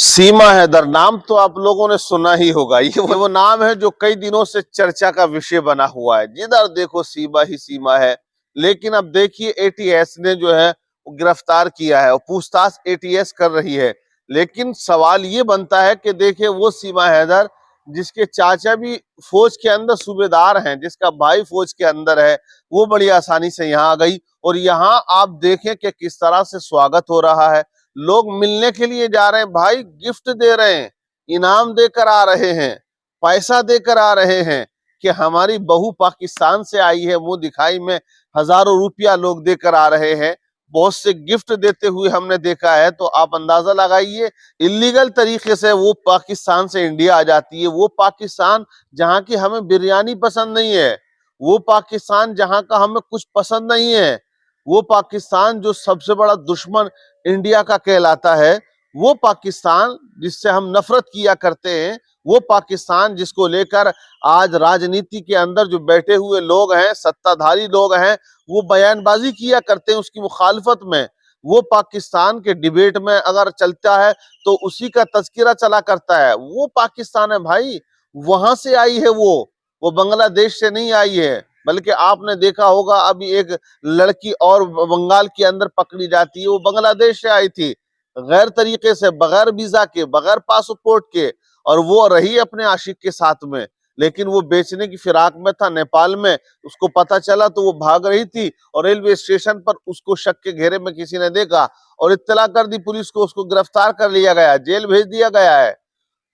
सीमा हैदर नाम तो आप लोगों ने सुना ही होगा। ये वो नाम है जो कई दिनों से चर्चा का विषय बना हुआ है। जिधर देखो सीमा ही सीमा है। लेकिन अब देखिए एटीएस ने जो है वो गिरफ्तार किया है और पूछताछ एटीएस कर रही है। लेकिन सवाल ये बनता है कि देखिए वो सीमा हैदर जिसके चाचा भी फौज के अंदर सूबेदार हैं, जिसका भाई फौज के अंदर है, वो बड़ी आसानी से यहाँ आ गई। और यहाँ आप देखें कि किस तरह से स्वागत हो रहा है। लोग मिलने के लिए जा रहे हैं, भाई गिफ्ट दे रहे हैं, इनाम देकर आ रहे हैं, पैसा देकर आ रहे हैं कि हमारी बहू पाकिस्तान से आई है। मुंह दिखाई में हजारों रुपया लोग देकर आ रहे हैं, बहुत से गिफ्ट देते हुए हमने देखा है। तो आप अंदाजा लगाइए, इलीगल तरीके से वो पाकिस्तान से इंडिया आ जाती है। वो पाकिस्तान जहां की हमें बिरयानी पसंद नहीं है, वो पाकिस्तान जहां का हमें कुछ पसंद नहीं है, वो पाकिस्तान जो सबसे बड़ा दुश्मन इंडिया का कहलाता है, वो पाकिस्तान जिससे हम नफरत किया करते हैं, वो पाकिस्तान जिसको लेकर आज राजनीति के अंदर जो बैठे हुए लोग हैं, सत्ताधारी लोग हैं, वो बयानबाजी किया करते हैं उसकी मुखालफत में। वो पाकिस्तान के डिबेट में अगर चलता है तो उसी का तज़किरा चला करता है। वो पाकिस्तान है भाई, वहां से आई है वो बांग्लादेश से नहीं आई है। बल्कि आपने देखा होगा अभी एक लड़की और बंगाल के अंदर पकड़ी जाती है, वो बांग्लादेश से आई थी, गैर तरीके से, बगैर वीजा के, बगैर पासपोर्ट के, और वो रही अपने आशिक के साथ में। लेकिन वो बेचने की फिराक में था नेपाल में, उसको पता चला तो वो भाग रही थी और रेलवे स्टेशन पर उसको शक के घेरे में किसी ने देखा और इत्तला कर दी पुलिस को, उसको गिरफ्तार कर लिया गया, जेल भेज दिया गया है।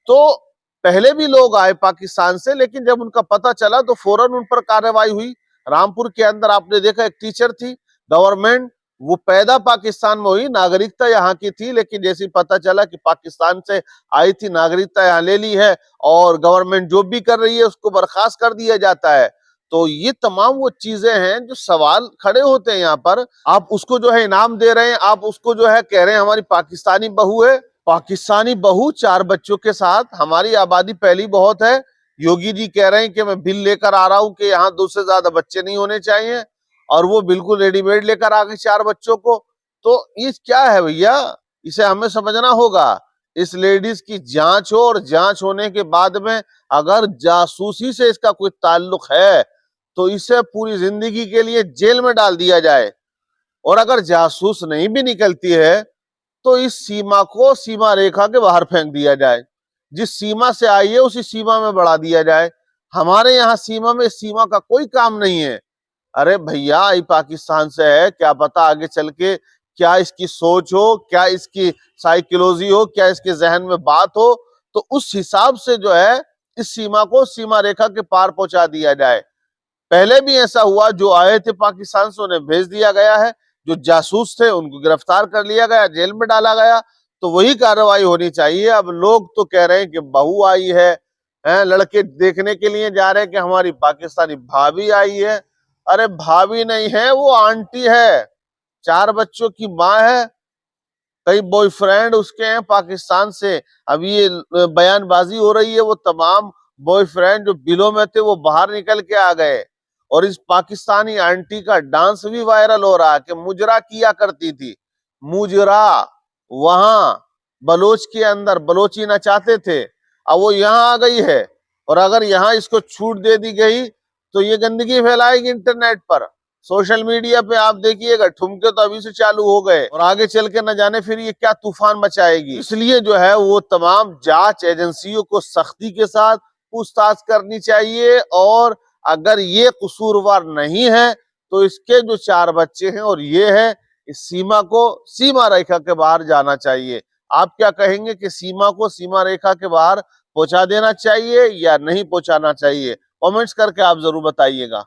तो पहले भी लोग आए पाकिस्तान से, लेकिन जब उनका पता चला तो फौरन उन पर कार्रवाई हुई। रामपुर के अंदर आपने देखा एक टीचर थी, गवर्नमेंट, वो पैदा पाकिस्तान में हुई, नागरिकता यहाँ की थी, लेकिन जैसे पता चला कि पाकिस्तान से आई थी, नागरिकता यहाँ ले ली है और गवर्नमेंट जो भी कर रही है उसको बर्खास्त कर दिया जाता है। तो ये तमाम वो चीजें हैं जो सवाल खड़े होते हैं यहाँ पर। आप उसको जो है इनाम दे रहे हैं, आप उसको जो है कह रहे हैं हमारी पाकिस्तानी बहू है, पाकिस्तानी बहू 4 बच्चों के साथ, हमारी आबादी पहली बहुत है। योगी जी कह रहे हैं कि मैं बिल लेकर आ रहा हूं कि यहाँ 2 से ज्यादा बच्चे नहीं होने चाहिए, और वो बिल्कुल रेडीमेड लेकर आ गए 4 बच्चों को। तो ये क्या है भैया, इसे हमें समझना होगा। इस लेडीज की जांच हो और जांच होने के बाद में अगर जासूसी से इसका कोई ताल्लुक है तो इसे पूरी जिंदगी के लिए जेल में डाल दिया जाए। और अगर जासूस नहीं भी निकलती है तो इस सीमा को सीमा रेखा के बाहर फेंक दिया जाए। जिस सीमा से आई है उसी सीमा में बढ़ा दिया जाए। हमारे यहाँ सीमा में सीमा का कोई काम नहीं है। अरे भैया, ये पाकिस्तान से है, क्या पता आगे चल के क्या इसकी सोच हो, क्या इसकी साइकोलॉजी हो, क्या इसके जहन में बात हो। तो उस हिसाब से जो है इस सीमा को सीमा रेखा के पार पहुंचा दिया जाए। पहले भी ऐसा हुआ, जो आए थे पाकिस्तान से उन्हें भेज दिया गया है, जो जासूस थे उनको गिरफ्तार कर लिया गया, जेल में डाला गया। तो वही कार्रवाई होनी चाहिए। अब लोग तो कह रहे हैं कि बहू आई है, लड़के देखने के लिए जा रहे हैं कि हमारी पाकिस्तानी भाभी आई है। अरे भाभी नहीं है, वो आंटी है, 4 बच्चों की माँ है, कई बॉयफ्रेंड उसके हैं पाकिस्तान से। अब ये बयानबाजी हो रही है, वो तमाम बॉयफ्रेंड जो बिलों में थे वो बाहर निकल के आ गए। और इस पाकिस्तानी आंटी का डांस भी वायरल हो रहा है कि मुजरा किया करती थी, मुजरा वहां बलोच के अंदर बलोची नचाते थे, अब वो यहाँ आ गई है। और अगर यहाँ इसको छूट दे दी गई तो ये गंदगी फैलाएगी इंटरनेट पर, सोशल मीडिया पे। आप देखिएगा, ठुमके तो अभी से चालू हो गए और आगे चल के न जाने फिर ये क्या तूफान मचाएगी। इसलिए जो है वो तमाम जांच एजेंसियों को सख्ती के साथ पूछताछ करनी चाहिए। और अगर ये कसूरवार नहीं है तो इसके जो 4 बच्चे हैं और ये है, इस सीमा को सीमा रेखा के बाहर जाना चाहिए। आप क्या कहेंगे कि सीमा को सीमा रेखा के बाहर पहुंचा देना चाहिए या नहीं पहुंचाना चाहिए? कमेंट्स करके आप जरूर बताइएगा।